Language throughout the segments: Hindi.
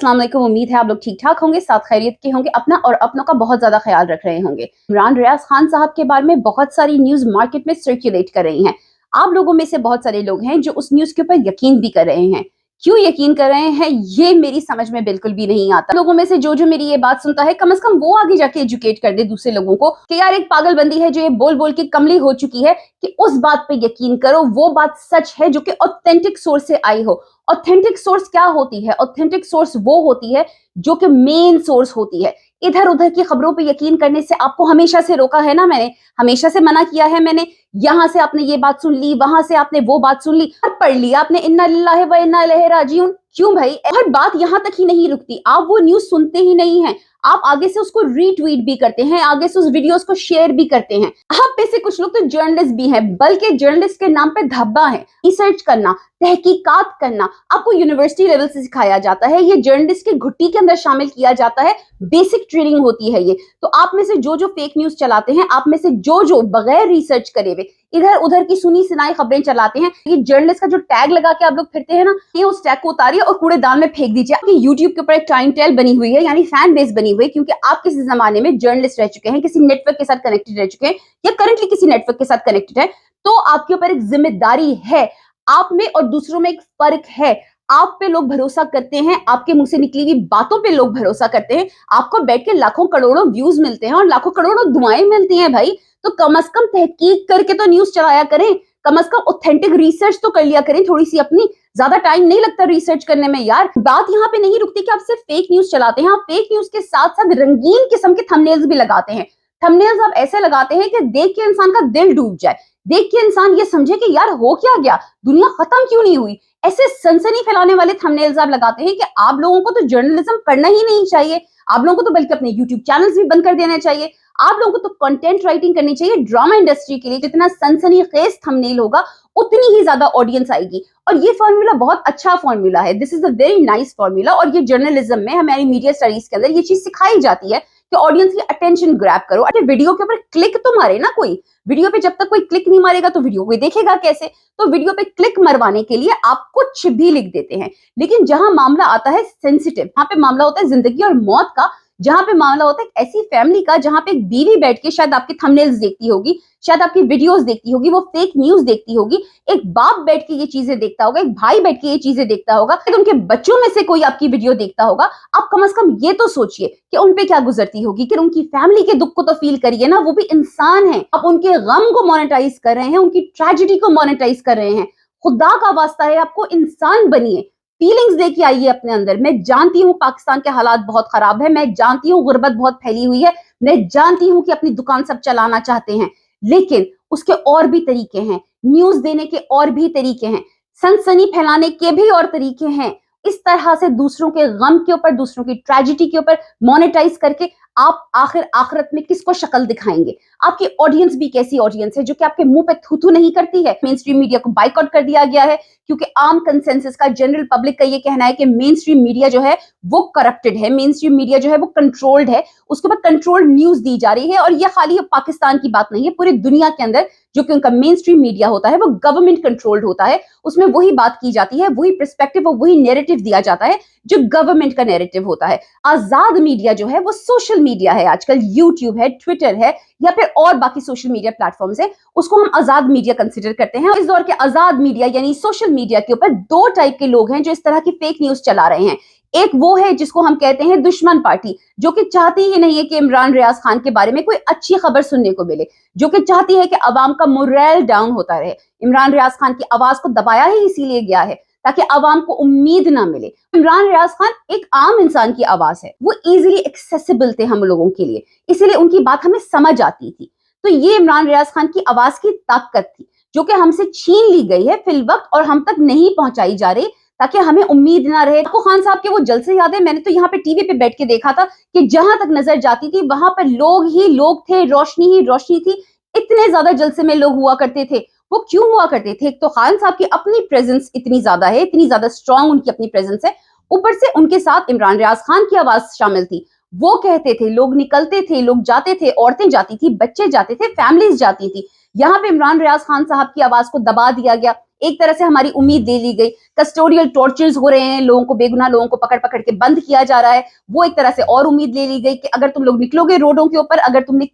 अस्सलाम वालेकुम। उम्मीद है आप लोग ठीक ठाक होंगे, साथ खैरियत के होंगे, अपना और अपनों का बहुत ज्यादा ख्याल रख रहे होंगे। इमरान रियाज खान साहब के बारे में बहुत सारी न्यूज मार्केट में सर्कुलेट कर रही हैं। आप लोगों में से बहुत सारे लोग हैं जो उस न्यूज के ऊपर यकीन भी कर रहे हैं। क्यों यकीन कर रहे हैं ये मेरी समझ में बिल्कुल भी नहीं आता। लोगों में से जो मेरी ये बात सुनता है, कम से कम वो आगे जाके एजुकेट कर दे दूसरे लोगों को कि यार एक पागलबंदी है जो ये बोल बोल के कमली हो चुकी है कि उस बात पे यकीन करो, वो बात सच है जो कि ऑथेंटिक सोर्स से आई हो। ऑथेंटिक सोर्स क्या होती है? ऑथेंटिक सोर्स वो होती है जो कि मेन सोर्स होती है। इधर उधर की खबरों पे यकीन करने से आपको हमेशा से रोका है ना, मैंने हमेशा से मना किया है। मैंने यहां से आपने ये बात सुन ली, वहां से आपने वो बात सुन ली और पढ़ लिया आपने इन्ना लिल्लाहि व इन्ना इलैहि राजिऊन। क्यों भाई? हर बात यहां तक ही नहीं रुकती, आप वो न्यूज सुनते ही नहीं हैं, आप आगे से उसको रीट्वीट भी करते हैं, आगे से उस वीडियोस को शेयर भी करते हैं। आप में से कुछ लोग तो जर्नलिस्ट भी हैं, बल्कि जर्नलिस्ट के नाम पे धब्बा है। रिसर्च करना, तहकीकात करना आपको यूनिवर्सिटी लेवल से सिखाया जाता है। ये जर्नलिस्ट की घुट्टी के अंदर शामिल किया जाता है, बेसिक ट्रेनिंग होती है ये। तो आप में से जो फेक न्यूज चलाते हैं, आप में से जो बगैर रिसर्च करे हुए इधर उधर की सुनी सुनाई खबरें चलाते हैं, ये जर्नलिस्ट का जो टैग लगा के आप लोग फिरते हैं ना, ये उस टैग को उतारिए और कूड़ेदान में फेंक दीजिए। आपकी यूट्यूब के ऊपर एक क्लाइंटेल बनी हुई है, यानी फैन बेस बनी हुई है, क्योंकि आप किसी जमाने में जर्नलिस्ट रह चुके हैं, किसी नेटवर्क के साथ कनेक्टेड रह चुके हैं या करंटली किसी नेटवर्क के साथ कनेक्टेड है, तो आपके ऊपर एक जिम्मेदारी है। आप में और दूसरों में एक फर्क है। आप पे लोग भरोसा करते हैं, आपके मुंह से निकली हुई बातों पे लोग भरोसा करते हैं। आपको बैठ के लाखों करोड़ों व्यूज मिलते हैं और लाखों करोड़ों दुआएं मिलती हैं भाई। तो कम से कम तहकीक करके तो न्यूज चलाया करें, कम से कम ऑथेंटिक रिसर्च तो कर लिया करें थोड़ी सी अपनी। ज्यादा टाइम नहीं लगता रिसर्च करने में यार। बात यहाँ पे नहीं रुकती कि आप सिर्फ फेक न्यूज चलाते हैं, आप फेक न्यूज के साथ साथ रंगीन किस्म के थंबनेल्स भी लगाते हैं। थंबनेल्स आप ऐसे लगाते हैं कि देख के इंसान का दिल डूब जाए, देख के इंसान ये समझे कि यार हो क्या गया, दुनिया खत्म क्यों नहीं हुई। ऐसे सनसनी फैलाने वाले थंबनेल्स आप लगाते हैं कि आप लोगों को तो जर्नलिज्म पढ़ना ही नहीं चाहिए। आप लोगों को तो बल्कि अपने यूट्यूब चैनल्स भी बंद कर देना चाहिए। आप लोगों को तो कंटेंट राइटिंग करनी चाहिए ड्रामा इंडस्ट्री के लिए। जितना सनसनीखेज थंबनेल होगा उतनी ही ज्यादा ऑडियंस आएगी। और ये फॉर्मूला बहुत अच्छा फॉर्मूला है, this is a very nice formula. और ये जर्नलिज्म में हमारी मीडिया स्टडीज के अंदर ये चीज सिखाई जाती है कि ऑडियंस की अटेंशन ग्रैब करो। अरे वीडियो के ऊपर क्लिक तो मारे ना कोई। वीडियो पे जब तक कोई क्लिक नहीं मारेगा तो वीडियो कोई देखेगा कैसे? तो वीडियो पे क्लिक मरवाने के लिए आप कुछ भी लिख देते हैं। लेकिन जहां मामला आता है सेंसिटिव, वहां पे मामला होता है जिंदगी और मौत का, जहां पे मामला होता है ऐसी फैमिली का जहां पे एक बीवी बैठ के शायद आपके थंबनेल्स देखती होगी, शायद आपकी वीडियोस देखती होगी, वो फेक न्यूज देखती होगी, एक बाप बैठ के ये चीजें देखता होगा, एक भाई बैठ के ये चीजें देखता होगा, तो उनके बच्चों में से कोई आपकी वीडियो देखता होगा। आप कम से कम ये तो सोचिए कि उन पे क्या गुजरती होगी, कि उनकी फैमिली के दुख को तो फील करिए ना, वो भी इंसान है। आप उनके गम को मोनेटाइज कर रहे हैं, उनकी ट्रेजेडी को मोनेटाइज कर रहे हैं। खुदा का वास्ता है आपको इंसान बनिए, फीलिंग्स लेके आइए अपने अंदर। मैं जानती हूँ पाकिस्तान के हालात बहुत खराब है, मैं जानती हूँ गुर्बत बहुत फैली हुई है, मैं जानती हूँ कि अपनी दुकान सब चलाना चाहते हैं, लेकिन उसके और भी तरीके हैं, न्यूज देने के और भी तरीके हैं, सनसनी फैलाने के भी और तरीके हैं। इस तरह से दूसरों के गम के ऊपर, दूसरों की ट्रेजेडी के ऊपर मोनेटाइज करके आप आखिरत में किसको शक्ल दिखाएंगे? आपकी ऑडियंस भी कैसी ऑडियंस है जो कि आपके मुंह पे थू नहीं करती है। मेन स्ट्रीम मीडिया को बाइकआउट कर दिया गया है क्योंकि आम कंसेंसस का, जनरल पब्लिक का ये कहना है कि मेन स्ट्रीम मीडिया जो है वो करप्टेड है, मेन स्ट्रीम मीडिया जो है वो कंट्रोल्ड है, उसके बाद कंट्रोल्ड न्यूज दी जा रही है। और ये खाली पाकिस्तान की बात नहीं है, पूरी दुनिया के अंदर जो कि उनका मेन स्ट्रीम मीडिया होता है वो गवर्नमेंट कंट्रोल्ड होता है। उसमें वही बात की जाती है, वही पर्सपेक्टिव और वही नैरेटिव दिया जाता है जो गवर्नमेंट का नैरेटिव होता है। आजाद मीडिया जो है वो सोशल मीडिया है, आजकल यूट्यूब है, ट्विटर है या फिर और बाकी सोशल मीडिया प्लेटफॉर्म्स है, उसको हम आजाद मीडिया कंसिडर करते हैं। इस दौर के आजाद मीडिया यानी सोशल मीडिया के ऊपर दो टाइप के लोग हैं जो इस तरह की फेक न्यूज चला रहे हैं। एक वो है जिसको हम कहते हैं दुश्मन पार्टी, जो कि चाहती ही नहीं है कि इमरान रियाज खान के बारे में कोई अच्छी खबर सुनने को मिले, जो कि चाहती है कि अवाम का मोरल डाउन होता रहे। इमरान रियाज खान की आवाज को दबाया ही इसीलिए गया है ताकि अवाम को उम्मीद ना मिले। इमरान रियाज खान एक आम इंसान की आवाज है, वो इजीली एक्सेसिबल थे हम लोगों के लिए, इसीलिए उनकी बात हमें समझ आती थी। तो ये इमरान रियाज खान की आवाज की ताकत थी जो कि हमसे छीन ली गई है फिल वक्त और हम तक नहीं पहुंचाई जा रही ताकि हमें उम्मीद ना रहे। आपको खान साहब के वो जलसे याद है? मैंने तो यहाँ पे टीवी पे बैठ के देखा था कि जहां तक नजर जाती थी वहां पर लोग ही लोग थे, रोशनी ही रोशनी थी। इतने ज्यादा जलसे में लोग हुआ करते थे। वो क्यों हुआ करते थे? एक तो खान साहब की अपनी प्रेजेंस इतनी ज्यादा है, इतनी ज्यादा स्ट्रांग उनकी अपनी प्रेजेंस है, ऊपर से उनके साथ इमरान रियाज खान की आवाज शामिल थी। वो कहते थे, लोग निकलते थे, लोग जाते थे, औरतें जाती थी, बच्चे जाते थे, फैमिलीज जाती थी। यहाँ पे इमरान रियाज खान साहब की आवाज को दबा दिया गया, एक तरह से हमारी उम्मीद ले ली गई। कस्टोडियल टॉर्चर्स हो रहे हैं, लोगों को, बेगुनाह लोगों को पकड़ पकड़ के बंद किया जा रहा है, वो एक तरह से और उम्मीद ले ली गई कि अगर तुम लोग निकलोगे रोडों के ऊपर, अगर तुमने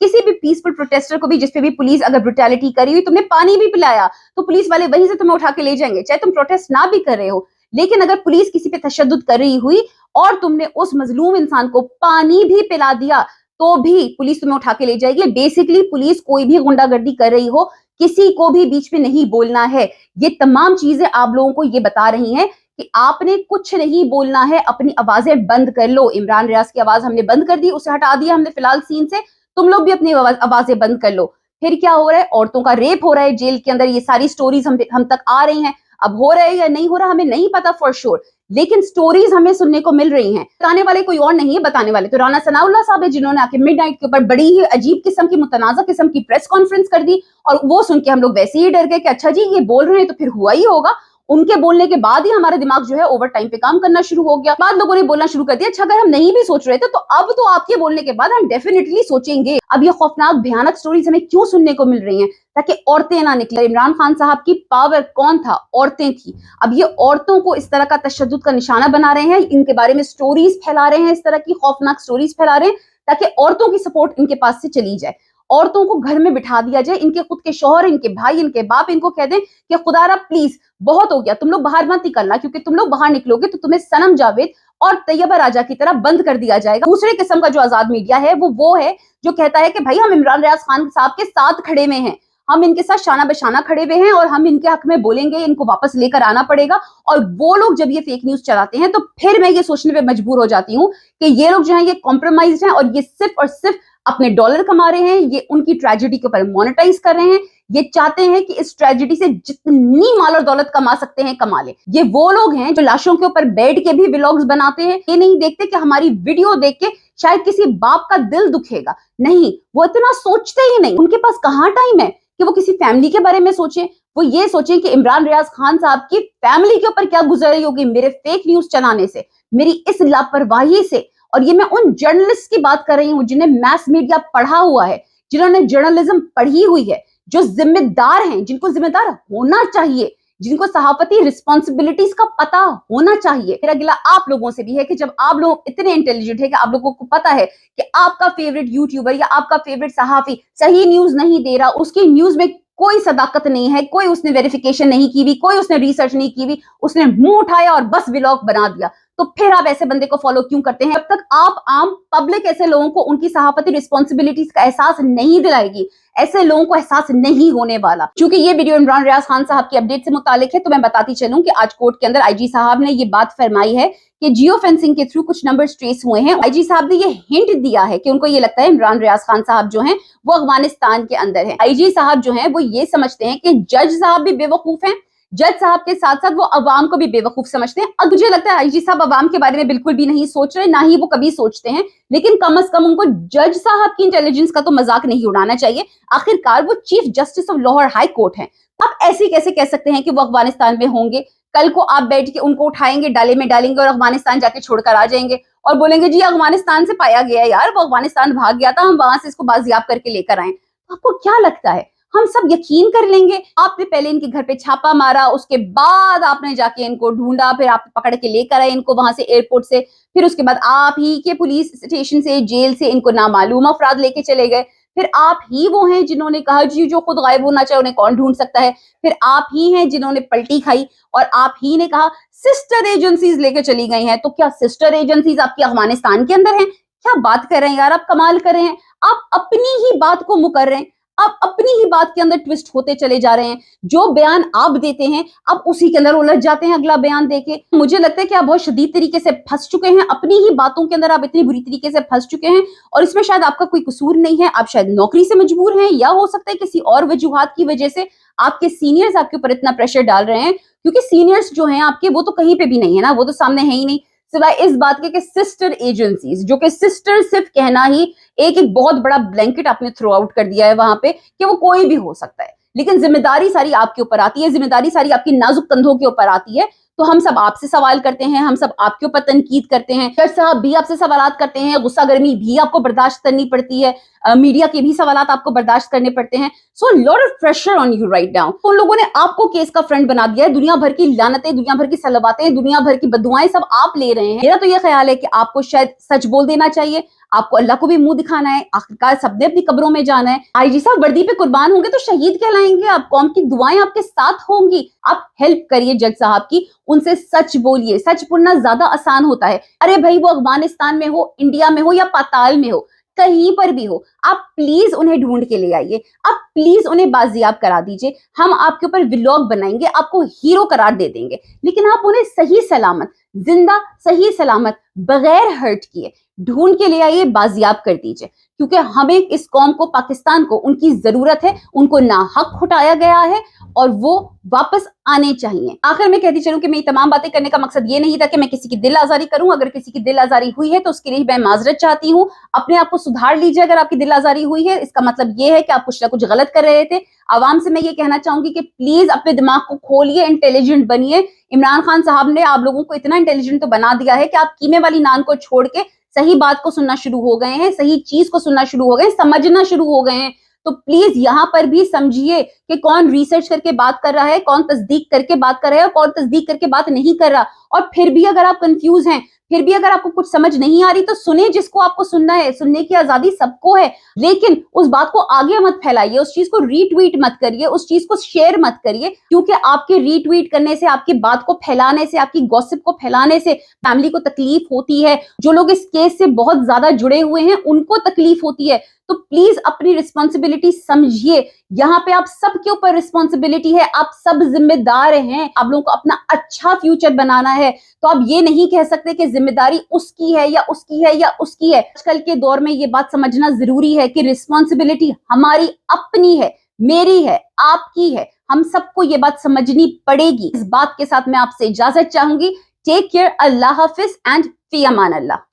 किसी भी पीसफुल प्रोटेस्टर को भी, जिसपे भी पुलिस अगर ब्रुटैलिटी करी हुई, तुमने पानी भी पिलाया, तो पुलिस वाले वहीं से तुम्हें उठा के ले जाएंगे, चाहे तुम प्रोटेस्ट ना भी कर रहे हो। लेकिन अगर पुलिस किसी पे तशद्दुद कर रही हुई और तुमने उस मजलूम इंसान को पानी भी पिला दिया, तो भी पुलिस तुम्हें उठा के ले जाएगी। बेसिकली पुलिस कोई भी गुंडागर्दी कर रही हो, किसी को भी बीच में नहीं बोलना है। ये तमाम चीजें आप लोगों को ये बता रही हैं कि आपने कुछ नहीं बोलना है, अपनी आवाजें बंद कर लो। इमरान रियाज की आवाज हमने बंद कर दी, उसे हटा दिया हमने फिलहाल सीन से, तुम लोग भी अपनी आवाजें बंद कर लो। फिर क्या हो रहा है, औरतों का रेप हो रहा है जेल के अंदर, ये सारी स्टोरीज हम तक आ रही हैं। अब हो रहा है या नहीं हो रहा हमें नहीं पता फॉर श्योर, लेकिन स्टोरीज हमें सुनने को मिल रही हैं। बताने वाले कोई और नहीं है, बताने वाले तो राना सनाउल्लाह साहब है, जिन्होंने आके मिडनाइट के ऊपर बड़ी ही अजीब किस्म की, मुतनाज़ा किस्म की प्रेस कॉन्फ्रेंस कर दी, और वो सुन के हम लोग वैसे ही डर गए कि अच्छा जी ये बोल रहे हैं तो फिर हुआ ही होगा। उनके बोलने के बाद ही हमारा दिमाग जो है ओवर टाइम पे काम करना शुरू हो गया। बाद लोगों ने बोलना शुरू कर दिया, अच्छा अगर हम नहीं भी सोच रहे थे तो अब तो आपके बोलने के बाद हम डेफिनेटली सोचेंगे। अब ये खौफनाक भयानक स्टोरीज हमें क्यों सुनने को मिल रही हैं? ताकि औरतें ना निकले। इमरान खान साहब की पावर कौन था? औरतें थी। अब ये औरतों को इस तरह का तशद्दुद का निशाना बना रहे हैं, इनके बारे में स्टोरीज फैला रहे हैं, इस तरह की खौफनाक स्टोरीज फैला रहे हैं ताकि औरतों की सपोर्ट इनके पास से चली जाए, औरतों को घर में बिठा दिया जाए, इनके खुद के शौहर, इनके भाई, इनके बाप इनको कह दें कि खुदारा प्लीज बहुत हो गया, तुम लोग बाहर मत निकलना, क्योंकि तुम लोग बाहर निकलोगे तो तुम्हें सनम जावेद और तैयबा राजा की तरह बंद कर दिया जाएगा। दूसरे किस्म का जो आजाद मीडिया है वो है जो कहता है कि भाई हम इमरान रियाज खान साहब के साथ खड़े में हैं, हम इनके साथ शाना बशाना खड़े हुए हैं और हम इनके हक में बोलेंगे, इनको वापस लेकर आना पड़ेगा। और वो लोग जब ये फेक न्यूज चलाते हैं तो फिर मैं ये सोचने पे मजबूर हो जाती हूँ कि ये लोग जो है ये कॉम्प्रोमाइज हैं और ये सिर्फ और सिर्फ अपने डॉलर कमा रहे हैं, ये उनकी ट्रेजेडी के ऊपर मोनेटाइज कर रहे हैं। ये चाहते हैं कि इस ट्रेजेडी से जितनी माल और दौलत कमा सकते हैं कमा ले। ये वो लोग हैं जो लाशों के ऊपर बैठ के भी व्लॉग्स बनाते हैं। ये नहीं देखते कि हमारी वीडियो देख के शायद किसी बाप का दिल दुखेगा, नहीं, वो इतना सोचते ही नहीं। उनके पास कहाँ टाइम है कि वो किसी फैमिली के बारे में सोचें। वो ये सोचें कि इमरान रियाज खान साहब की फैमिली के ऊपर क्या गुजर रही होगी मेरे फेक न्यूज चलाने से, मेरी इस लापरवाही से। और ये मैं उन जर्नलिस्ट की बात कर रही हूँ जिन्हें मैस मीडिया पढ़ा हुआ है, जिन्होंने जर्नलिज्म पढ़ी हुई है, जो जिम्मेदार हैं, जिनको जिम्मेदार होना चाहिए, जिनको सहाफती रिस्पॉन्सिबिलिटीज का पता होना चाहिए। मेरा गिला आप लोगों से भी है कि जब आप लोग इतने इंटेलिजेंट है कि आप लोगों को पता है कि आपका फेवरेट यूट्यूबर या आपका फेवरेट सहाफी सही न्यूज नहीं दे रहा, उसकी न्यूज में कोई सदाकत नहीं है, कोई उसने वेरिफिकेशन नहीं की हुई, कोई उसने रिसर्च नहीं की हुई, उसने मुंह उठाया और बस व्लॉग बना दिया, तो फिर आप ऐसे बंदे को फॉलो क्यों करते हैं? जब तक आप आम पब्लिक ऐसे लोगों को उनकी सहाफती रिस्पॉन्सिबिलिटीज का एहसास नहीं दिलाएगी, ऐसे लोगों को एहसास नहीं होने वाला। क्योंकि ये वीडियो इमरान रियाज खान साहब की अपडेट से मुतालिक है, तो मैं बताती चलूं कि आज कोर्ट के अंदर आईजी साहब ने ये बात फरमाई है कि जियो फेंसिंग के थ्रू कुछ नंबर्स ट्रेस हुए हैं। आईजी साहब ने ये हिंट दिया है कि उनको ये लगता है इमरान रियाज खान साहब जो हैं वो अफगानिस्तान के अंदर है। आईजी साहब जो हैं वो ये समझते हैं कि जज साहब भी बेवकूफ हैं, जज साहब के साथ साथ वो अवाम को भी बेवकूफ समझते हैं। अब मुझे लगता है आईजी साहब अवाम के बारे में बिल्कुल भी नहीं सोच रहे, ना ही वो कभी सोचते हैं, लेकिन कम से कम उनको जज साहब की इंटेलिजेंस का तो मजाक नहीं उड़ाना चाहिए। आखिरकार वो chief justice of Lahore high court हैं। आप ऐसे कैसे कह सकते हैं कि वो अफगानिस्तान में होंगे? कल को आप बैठ के उनको उठाएंगे, डाले में डालेंगे और अफगानिस्तान जाके छोड़कर आ जाएंगे और बोलेंगे जी अफगानिस्तान से पाया गया यार, वो अफगानिस्तान भाग गया था, हम वहां से इसको बाजियाब करके लेकर आए। आपको क्या लगता है हम सब यकीन कर लेंगे? आपने पहले इनके घर पे छापा मारा, उसके बाद आपने जाके इनको ढूंढा, फिर आप पकड़ के लेकर आए इनको वहां से एयरपोर्ट से, फिर उसके बाद आप ही के पुलिस स्टेशन से, जेल से इनको नामालूम अफराद लेके चले गए, फिर आप ही वो हैं जिन्होंने कहा जी जो खुद गायब होना चाहे उन्हें कौन ढूंढ सकता है, फिर आप ही हैं जिन्होंने पलटी खाई और आप ही ने कहा सिस्टर एजेंसीज लेके चली गई हैं। तो क्या सिस्टर एजेंसीज आपकी अफगानिस्तान के अंदर हैं? क्या बात कर रहे हैं यार, आप कमाल कर रहे हैं। आप अपनी ही बात को मुकर रहे हैं, आप अपनी ही बात के अंदर ट्विस्ट होते चले जा रहे हैं। जो बयान आप देते हैं आप उसी के अंदर उलझ जाते हैं अगला बयान देके। मुझे लगता है कि आप बहुत शदीद तरीके से फंस चुके हैं, अपनी ही बातों के अंदर आप इतनी बुरी तरीके से फंस चुके हैं और इसमें शायद आपका कोई कसूर नहीं है। आप शायद नौकरी से मजबूर हैं या हो सकता है किसी और वजूहात की वजह से आपके सीनियर्स आपके ऊपर इतना प्रेशर डाल रहे हैं, क्योंकि सीनियर्स जो हैं आपके वो तो कहीं पे भी नहीं है ना, वो तो सामने है ही नहीं, सिवाय इस बात के कि सिस्टर एजेंसीज, जो कि सिस्टर सिर्फ कहना ही एक बहुत बड़ा ब्लैंकेट आपने थ्रो आउट कर दिया है वहां पे कि वो कोई भी हो सकता है, लेकिन जिम्मेदारी सारी आपके ऊपर आती है, जिम्मेदारी सारी आपकी नाजुक कंधों के ऊपर आती है। तो हम सब आपसे सवाल करते हैं, हम सब आपके ऊपर तनकीद करते हैं, जज साहब भी आपसे सवालात करते हैं, गुस्सा गर्मी भी आपको बर्दाश्त करनी पड़ती है। मीडिया के भी सवालात आपको बर्दाश्त करने पड़ते हैं। So lot of pressure on you right now. उन लोगों ने आपको केस का फ्रंट बना दिया है, दुनिया भर की लानतें, दुनिया भर की सलवातें, दुनिया भर की बददुआएं सब आप ले रहे हैं। मेरा तो ये ख्याल है कि आपको शायद सच बोल देना चाहिए, आपको अल्लाह को भी मुंह दिखाना है, आखिरकार सबने अपनी कब्रों में जाना है। आईजी साहब वर्दी पे कुर्बान होंगे तो शहीद कहलाएंगे आप, कौम की दुआएं आपके साथ होंगी। आप हेल्प करिए जज साहब की, उनसे सच बोलिए, सच बोलना ज्यादा आसान होता है। अरे भाई वो अफगानिस्तान में हो, इंडिया में हो या पाताल में हो, कहीं पर भी हो, आप प्लीज उन्हें ढूंढ के ले आइए, आप प्लीज उन्हें बाजियाब करा दीजिए। हम आपके ऊपर व्लॉग बनाएंगे, आपको हीरो करार दे देंगे, लेकिन आप उन्हें सही सलामत, जिंदा सही सलामत, बगैर हर्ट किए ढूंढ के ले आइए, बाजियाब कर दीजिए। क्योंकि हमें, इस कौम को, पाकिस्तान को उनकी जरूरत है, उनको नाहक उठाया गया है और वो वापस आने चाहिए। आखिर में कहती चलूं कि मेरी तमाम बातें करने का मकसद ये नहीं था कि मैं किसी की दिल आजारी करूं। अगर किसी की दिल आजारी हुई है तो उसके लिए मैं माजरत चाहती हूँ। अपने आप को सुधार लीजिए अगर आपकी दिल आजारी हुई है, इसका मतलब ये है कि आप कुछ ना कुछ गलत कर रहे थे। आवाम से मैं ये कहना चाहूंगी कि प्लीज अपने दिमाग को खोलिए, इंटेलिजेंट बनिए। इमरान खान साहब ने आप लोगों को इतना इंटेलिजेंट तो बना दिया है कि आप कीमे वाली नान को छोड़ के सही बात को सुनना शुरू हो गए हैं, सही चीज को सुनना शुरू हो गए हैं, समझना शुरू हो गए हैं। तो प्लीज यहां पर भी समझिए कि कौन रिसर्च करके बात कर रहा है, कौन तस्दीक करके बात कर रहा है और कौन तस्दीक करके बात नहीं कर रहा। और फिर भी अगर आप कंफ्यूज हैं, फिर भी अगर आपको कुछ समझ नहीं आ रही, तो सुने जिसको आपको सुनना है, सुनने की आजादी सबको है, लेकिन उस बात को आगे मत फैलाइए, उस चीज को रीट्वीट मत करिए, उस चीज को शेयर मत करिए, क्योंकि आपके रीट्वीट करने से, आपकी बात को फैलाने से, आपकी गॉसिप को फैलाने से फैमिली को तकलीफ होती है। जो लोग इस केस से बहुत ज्यादा जुड़े हुए हैं उनको तकलीफ होती है। तो प्लीज अपनी रिस्पॉन्सिबिलिटी समझिए। यहाँ पे आप सबके ऊपर रिस्पॉन्सिबिलिटी है, आप सब जिम्मेदार हैं। आप लोगों को अपना अच्छा फ्यूचर बनाना है, तो आप ये नहीं कह सकते कि जिम्मेदारी उसकी है या उसकी है या उसकी है। आजकल के दौर में ये बात समझना जरूरी है कि रिस्पॉन्सिबिलिटी हमारी अपनी है, मेरी है, आपकी है। हम सबको ये बात समझनी पड़ेगी। इस बात के साथ मैं आपसे इजाजत चाहूंगी। टेक केयर, अल्लाह हाफिज एंड फी अमान अल्लाह।